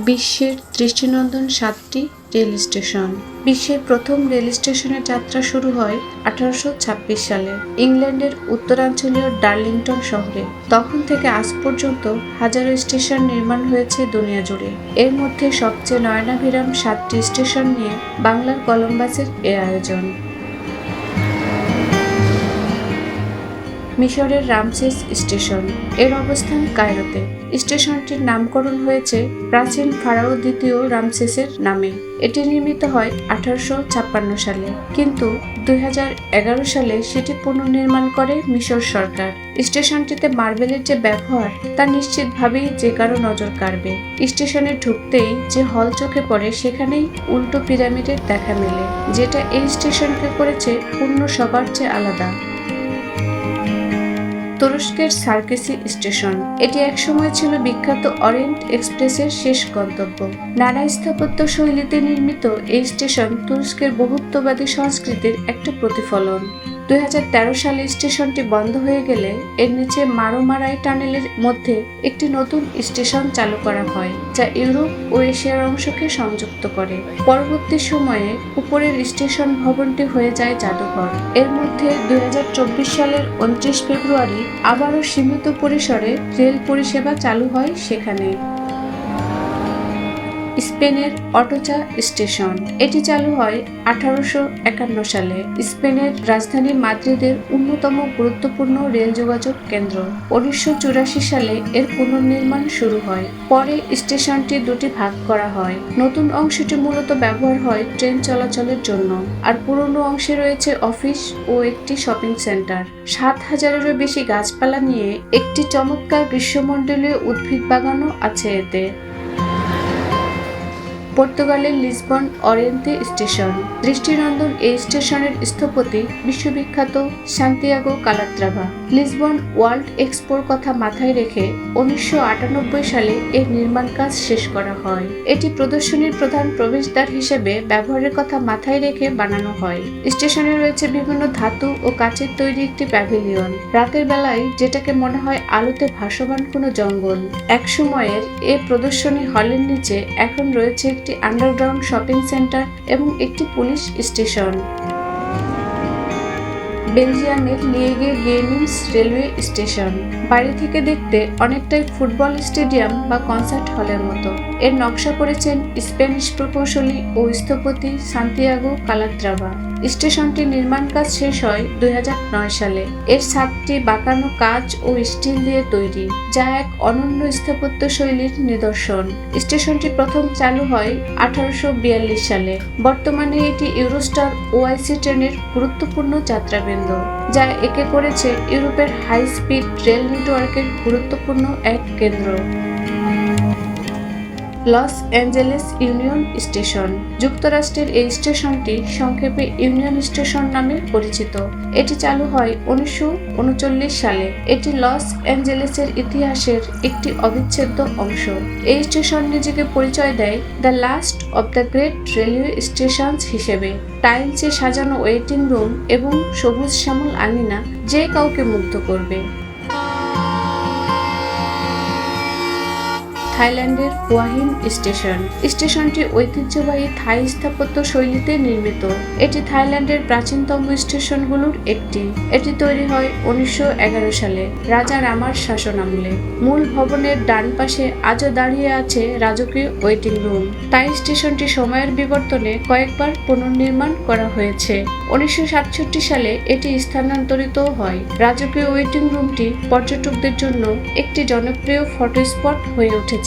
বিশ্বের দৃষ্টিনন্দন 7টি rail station. বিশ্বের প্রথম রেল স্টেশনের যাত্রা শুরু হয় 1826 সালে ইংল্যান্ডের উত্তরাঞ্চলীয় ডার্লিংটন শহরে। তখন থেকে আজ পর্যন্ত হাজারো স্টেশন নির্মাণ হয়েছে দুনিয়া জুড়ে। এর মধ্যে সবচেয়ে নয়নাভিরাম 7টি স্টেশন নিয়ে বাংলার কলম্বাসের এ আয়োজন। মিশরের রামসেস স্টেশন, এর অবস্থান কায়রোতে। স্টেশনটির নামকরণ হয়েছে প্রাচীন ফারাও দ্বিতীয় রামসেসের নামে। এটি নির্মিত হয় 1856 সালে, কিন্তু 2011 সালে সেটি পুনর্নির্মাণ করে মিশর সরকার। স্টেশনটিতে মার্বেলের যে ব্যবহার তা নিশ্চিতভাবেই যে কারো নজর কাড়বে। স্টেশনে ঢুকতেই যে হল চোখে পড়ে সেখানেই উল্টো পিরামিডের দেখা মেলে, যেটা এই স্টেশনকে করেছে পূর্ণ সবার চেয়ে আলাদা। তুরস্কের সার্কেসি স্টেশন, এটি একসময় ছিল বিখ্যাত অরিয়েন্ট এক্সপ্রেসের শেষ গন্তব্য। নানা স্থাপত্য শৈলীতে নির্মিত এই স্টেশন তুরস্কের বহুত্ববাদী সংস্কৃতির একটা প্রতিফলন। 2013 সালে স্টেশনটি বন্ধ হয়ে গেলে এর নিচে মারোমারাই টানেলের মধ্যে একটি নতুন স্টেশন চালু করা হয়, যা ইউরোপ ও এশিয়ার অংশকে সংযুক্ত করে। পরবর্তী সময়ে উপরের স্টেশন ভবনটি হয়ে যায় জাদুঘর। এর মধ্যে 2024 সালের 29 ফেব্রুয়ারি আবারও সীমিত পরিসরে রেল পরিষেবা চালু হয় সেখানে। স্পেনের অটোচা স্টেশন, এটি চালু হয় 1851 সালে। স্পেনের রাজধানী মাদ্রিদের অন্যতম গুরুত্বপূর্ণ রেল যোগাযোগ কেন্দ্র। 1984 সালে এর পুনর্নির্মাণ শুরু হয়। পরে স্টেশনটি দুটি ভাগ করা হয়। নতুন অংশটি মূলত ব্যবহার হয় ট্রেন চলাচলের জন্য, আর পুরনো অংশে রয়েছে অফিস ও একটি শপিং সেন্টার। 7000-এরও বেশি গাছপালা নিয়ে একটি চমৎকার গ্রীষ্মমণ্ডলীয় উদ্ভিদ বাগানও আছে এতে। পর্তুগালের লিসবন অরিয়েন্তে স্টেশন, দৃষ্টিনন্দন এই স্টেশনের স্থপতি বিশ্ববিখ্যাত সান্তিয়াগো কালাত্রাভা। লিসবন ওয়ার্ল্ড এক্সপোর কথা মাথায় রেখে 1998 সালে এর নির্মাণ কাজ শেষ করা হয়। এটি প্রদর্শনীর প্রধান প্রবেশদ্বার হিসেবে ব্যবহারের কথা মাথায় রেখে বানানো হয়। স্টেশনে রয়েছে বিভিন্ন ধাতু ও কাচের তৈরি একটি প্যাভিলিয়ন। রাতের বেলায় যেটাকে মনে হয় আলোতে ভাসমান কোনো জঙ্গল। এক সময়ের এ প্রদর্শনী হলের নিচে এখন রয়েছে একটি আন্ডারগ্রাউন্ড শপিং সেন্টার এবং একটি পুলিশ স্টেশন। বেলজিয়ামের লিয়েগে গেমিংস রেলওয়ে স্টেশন, বাইরে থেকে দেখতে অনেকটাই ফুটবল স্টেডিয়াম বা কনসার্ট হলের মতো। এর নকশা করেছেন স্প্যানিশ প্রকৌশলী ও স্থপতি সান্তিয়াগো কালাত্রাভা। স্টেশনটির নির্মাণ কাজ শেষ হয় 2009 সালে। এর ছাদটি বাঁকানো কাঁচ ও স্টিল দিয়ে তৈরি, যা এক অনন্য স্থাপত্য শৈলীর নিদর্শন। স্টেশনটি প্রথম চালু হয় 1842 সালে। বর্তমানে এটি ইউরোস্টার ওআইসি ট্রেনের গুরুত্বপূর্ণ যাত্রাবিন্দু, যা একে করেছে ইউরোপের হাই স্পিড রেল নেটওয়ার্কের গুরুত্বপূর্ণ এক কেন্দ্র। লস অ্যাঞ্জেলেস ইউনিয়ন স্টেশন, যুক্তরাষ্ট্রের এই স্টেশনটি সংক্ষেপে ইউনিয়ন স্টেশন নামে পরিচিত। এটি চালু হয় 1939 সালে। এটি লস অ্যাঞ্জেলেসের ইতিহাসের একটি অবিচ্ছেদ্য অংশ। এই স্টেশন নিজেকে পরিচয় দেয় the last of the great railway stations হিসেবে। টাইলসে সাজানো ওয়েটিং রুম এবং সবুজ শ্যামল আঙিনা যে কাউকে মুগ্ধ করবে। থাইল্যান্ডের হুয়া হিন স্টেশন, স্টেশনটি ঐতিহ্যবাহী থাই স্থাপত্য শৈলীতে নির্মিত। এটি থাইল্যান্ডের প্রাচীনতম স্টেশনগুলোর একটি। এটি তৈরি হয় 1911 সালে রাজা রামার শাসনামলে। মূল ভবনের ডান পাশে আজও দাঁড়িয়ে আছে রাজকীয় ওয়েটিং রুম। তাই স্টেশনটি সময়ের বিবর্তনে কয়েকবার পুনর্নির্মাণ করা হয়েছে। 1967 সালে এটি স্থানান্তরিত হয়। রাজকীয় ওয়েটিং রুমটি পর্যটকদের জন্য একটি জনপ্রিয় ফটো স্পট হয়ে উঠেছে।